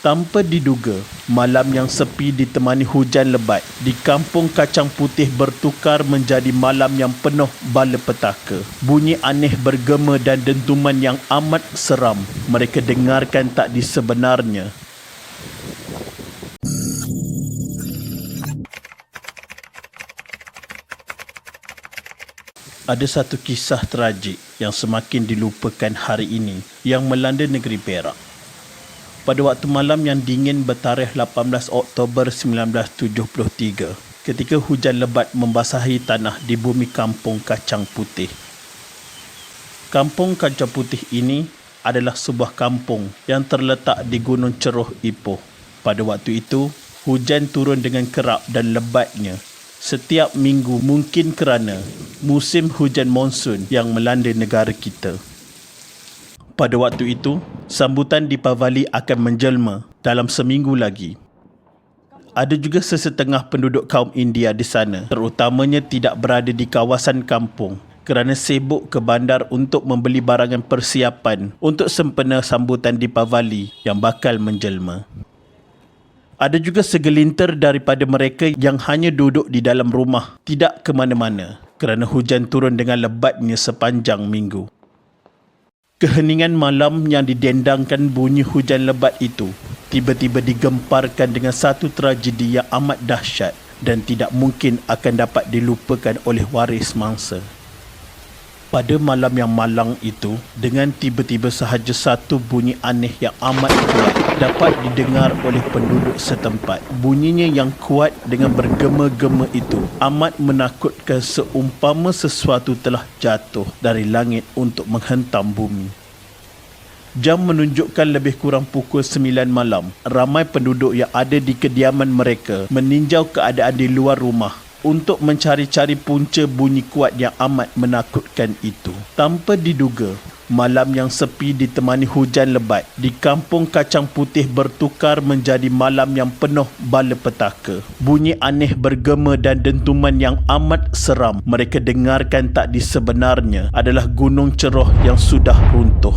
Tanpa diduga, malam yang sepi ditemani hujan lebat di Kampung Kacang Putih bertukar menjadi malam yang penuh bala petaka. Bunyi aneh bergema dan dentuman yang amat seram mereka dengarkan tak di sebenarnya. Ada satu kisah tragik yang semakin dilupakan hari ini yang melanda negeri Perak. Pada waktu malam yang dingin bertarikh 18 Oktober 1973, ketika hujan lebat membasahi tanah di bumi Kampung Kacang Putih. Kampung Kacang Putih ini adalah sebuah kampung yang terletak di Gunung Ceroh Ipoh. Pada waktu itu, hujan turun dengan kerap dan lebatnya setiap minggu mungkin kerana musim hujan monsun yang melanda negara kita. Pada waktu itu, sambutan Deepavali akan menjelma dalam seminggu lagi. Ada juga sesetengah penduduk kaum India di sana, terutamanya tidak berada di kawasan kampung kerana sibuk ke bandar untuk membeli barangan persiapan untuk sempena sambutan Deepavali yang bakal menjelma. Ada juga segelintir daripada mereka yang hanya duduk di dalam rumah, tidak ke mana-mana kerana hujan turun dengan lebatnya sepanjang minggu. Keheningan malam yang didendangkan bunyi hujan lebat itu tiba-tiba digemparkan dengan satu tragedi yang amat dahsyat dan tidak mungkin akan dapat dilupakan oleh waris mangsa. Pada malam yang malang itu, dengan tiba-tiba sahaja satu bunyi aneh yang amat kuat dapat didengar oleh penduduk setempat. Bunyinya yang kuat dengan bergema-gema itu amat menakutkan seumpama sesuatu telah jatuh dari langit untuk menghentam bumi. Jam menunjukkan lebih kurang pukul 9 malam. Ramai penduduk yang ada di kediaman mereka meninjau keadaan di luar rumah untuk mencari-cari punca bunyi kuat yang amat menakutkan itu. Tanpa diduga, malam yang sepi ditemani hujan lebat di Kampung Kacang Putih bertukar menjadi malam yang penuh bala petaka. Bunyi aneh bergema dan dentuman yang amat seram mereka dengarkan tak di sebenarnya adalah Gunung Ceroh yang sudah runtuh.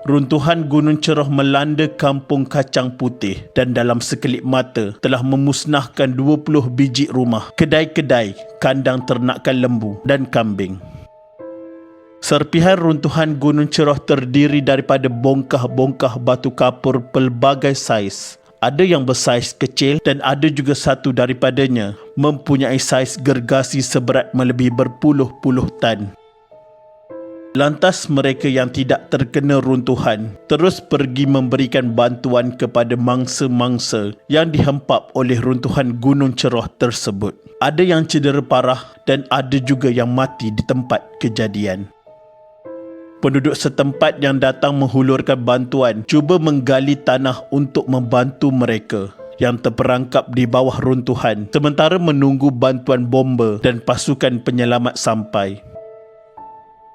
Runtuhan Gunung Ceroh melanda Kampung Kacang Putih dan dalam sekelip mata telah memusnahkan 20 biji rumah, kedai-kedai, kandang ternakan lembu dan kambing. Serpihan runtuhan Gunung Ceroh terdiri daripada bongkah-bongkah batu kapur pelbagai saiz. Ada yang bersaiz kecil dan ada juga satu daripadanya mempunyai saiz gergasi seberat melebihi berpuluh-puluh tan. Lantas mereka yang tidak terkena runtuhan terus pergi memberikan bantuan kepada mangsa-mangsa yang dihempap oleh runtuhan Gunung Ceroh tersebut. Ada yang cedera parah dan ada juga yang mati di tempat kejadian. Penduduk setempat yang datang menghulurkan bantuan cuba menggali tanah untuk membantu mereka yang terperangkap di bawah runtuhan sementara menunggu bantuan bomba dan pasukan penyelamat sampai.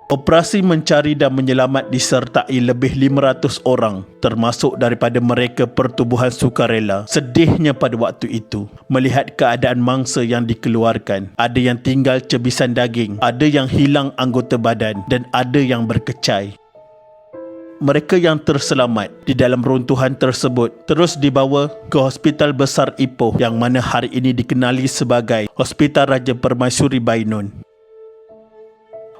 Operasi mencari dan menyelamat disertai lebih 500 orang, termasuk daripada mereka pertubuhan sukarela. Sedihnya pada waktu itu, melihat keadaan mangsa yang dikeluarkan. Ada yang tinggal cebisan daging, ada yang hilang anggota badan dan ada yang berkecai. Mereka yang terselamat di dalam runtuhan tersebut terus dibawa ke Hospital Besar Ipoh yang mana hari ini dikenali sebagai Hospital Raja Permaisuri Bainun.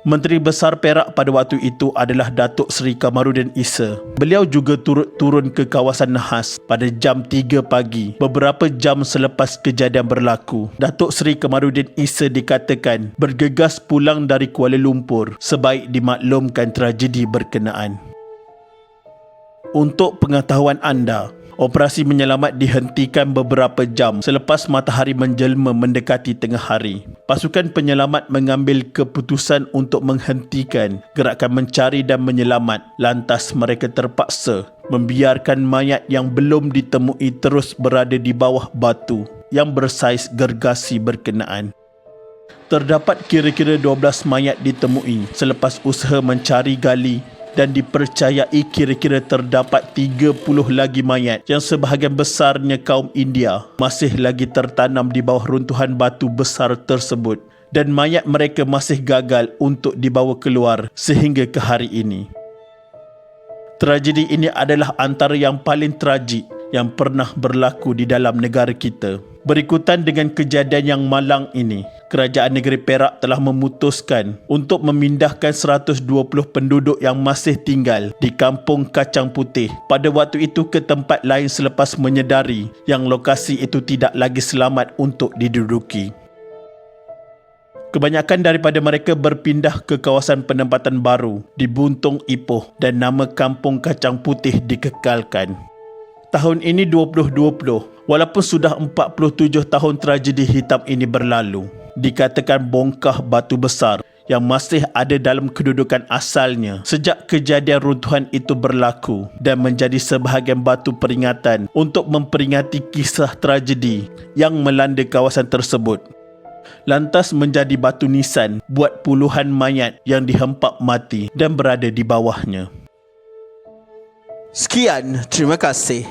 Menteri Besar Perak pada waktu itu adalah Datuk Seri Kamaruddin Issa. Beliau juga turut turun ke kawasan Nahas pada jam 3 pagi, beberapa jam selepas kejadian berlaku. Datuk Seri Kamaruddin Issa dikatakan bergegas pulang dari Kuala Lumpur sebaik dimaklumkan tragedi berkenaan. Untuk pengetahuan anda, operasi menyelamat dihentikan beberapa jam selepas matahari menjelma mendekati tengah hari. Pasukan penyelamat mengambil keputusan untuk menghentikan gerakan mencari dan menyelamat. Lantas mereka terpaksa membiarkan mayat yang belum ditemui terus berada di bawah batu yang bersaiz gergasi berkenaan. Terdapat kira-kira 12 mayat ditemui selepas usaha mencari gali dan dipercayai kira-kira terdapat 30 lagi mayat yang sebahagian besarnya kaum India masih lagi tertanam di bawah runtuhan batu besar tersebut dan mayat mereka masih gagal untuk dibawa keluar sehingga ke hari ini. Tragedi ini adalah antara yang paling tragik yang pernah berlaku di dalam negara kita. Berikutan dengan kejadian yang malang ini, Kerajaan Negeri Perak telah memutuskan untuk memindahkan 120 penduduk yang masih tinggal di Kampung Kacang Putih pada waktu itu ke tempat lain selepas menyedari yang lokasi itu tidak lagi selamat untuk diduduki. Kebanyakan daripada mereka berpindah ke kawasan penempatan baru di Buntung Ipoh dan nama Kampung Kacang Putih dikekalkan. Tahun ini 2020, walaupun sudah 47 tahun tragedi hitam ini berlalu, dikatakan bongkah batu besar yang masih ada dalam kedudukan asalnya sejak kejadian runtuhan itu berlaku dan menjadi sebahagian batu peringatan untuk memperingati kisah tragedi yang melanda kawasan tersebut. Lantas menjadi batu nisan buat puluhan mayat yang dihempak mati dan berada di bawahnya. Sekian, terima kasih.